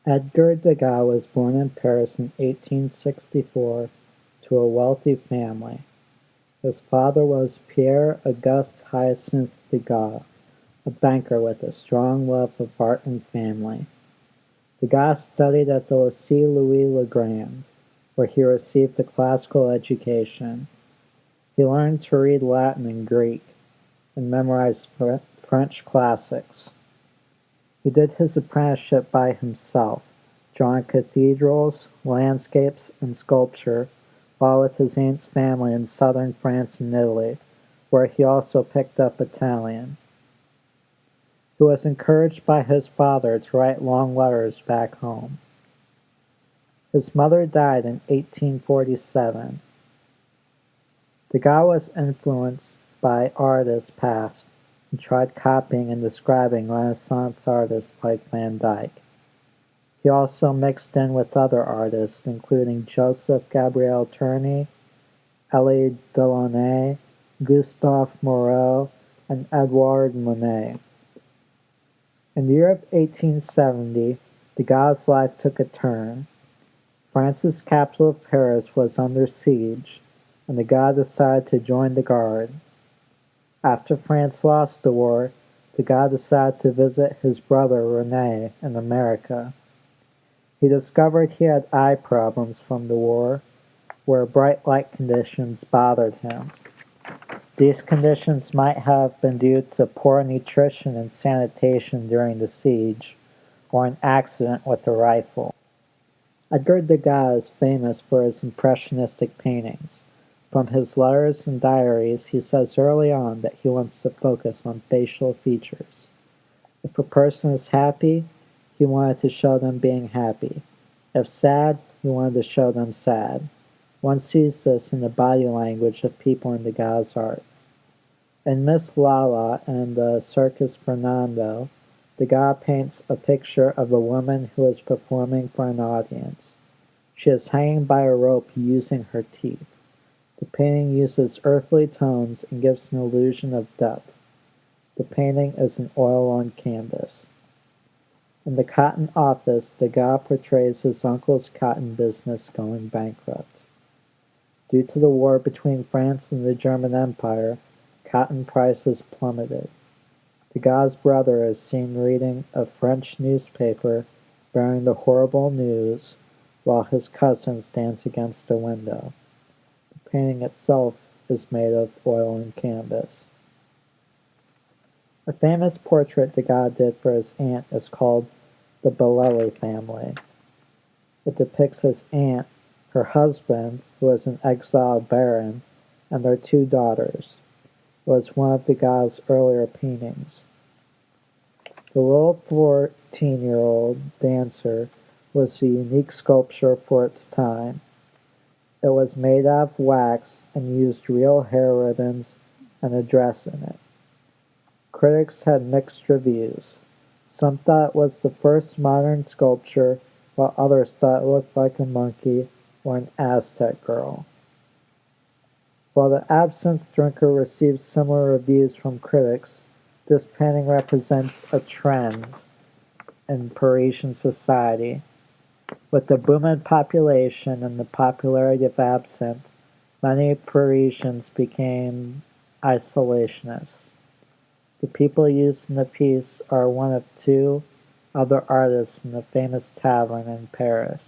Edgar Degas was born in Paris in 1864 to a wealthy family. His father was Pierre-Auguste Hyacinthe Degas, a banker with a strong love of art and family. Degas studied at the Lycée Louis-le-Grand, where he received a classical education. He learned to read Latin and Greek, and memorized French classics. He did his apprenticeship by himself, drawing cathedrals, landscapes, and sculpture, while with his aunt's family in southern France and Italy, where he also picked up Italian. He was encouraged by his father to write long letters back home. His mother died in 1847. Degas was influenced by artists past and tried copying and describing Renaissance artists like Van Dyck. He also mixed in with other artists, including Joseph Gabriel Tourney, Elie Delaunay, Gustave Moreau, and Edouard Monet. In the year of 1870, Degas' life took a turn. France's capital of Paris was under siege, and Degas decided to join the Guard. After France lost the war, Degas decided to visit his brother René in America. He discovered he had eye problems from the war, where bright light conditions bothered him. These conditions might have been due to poor nutrition and sanitation during the siege, or an accident with a rifle. Edgar Degas is famous for his impressionistic paintings. From his letters and diaries, he says early on that he wants to focus on facial features. If a person is happy, he wanted to show them being happy. If sad, he wanted to show them sad. One sees this in the body language of people in Degas' art. In Miss Lala and the Circus Fernando, Degas paints a picture of a woman who is performing for an audience. She is hanging by a rope using her teeth. The painting uses earthly tones and gives an illusion of depth. The painting is an oil on canvas. In the cotton office, Degas portrays his uncle's cotton business going bankrupt. Due to the war between France and the German Empire, cotton prices plummeted. Degas' brother is seen reading a French newspaper bearing the horrible news, while his cousin stands against a window. The painting itself is made of oil and canvas. A famous portrait Degas did for his aunt is called The Bellelli Family. It depicts his aunt, her husband, who was an exiled baron, and their two daughters. It was one of Degas' earlier paintings. The little 14-year-old dancer was a unique sculpture for its time. It was made out of wax and used real hair ribbons and a dress in it. Critics had mixed reviews. Some thought it was the first modern sculpture, while others thought it looked like a monkey or an Aztec girl. While the absinthe drinker received similar reviews from critics, this painting represents a trend in Parisian society. With the booming population and the popularity of absinthe, many Parisians became isolationists. The people used in the piece are one of two other artists in the famous tavern in Paris.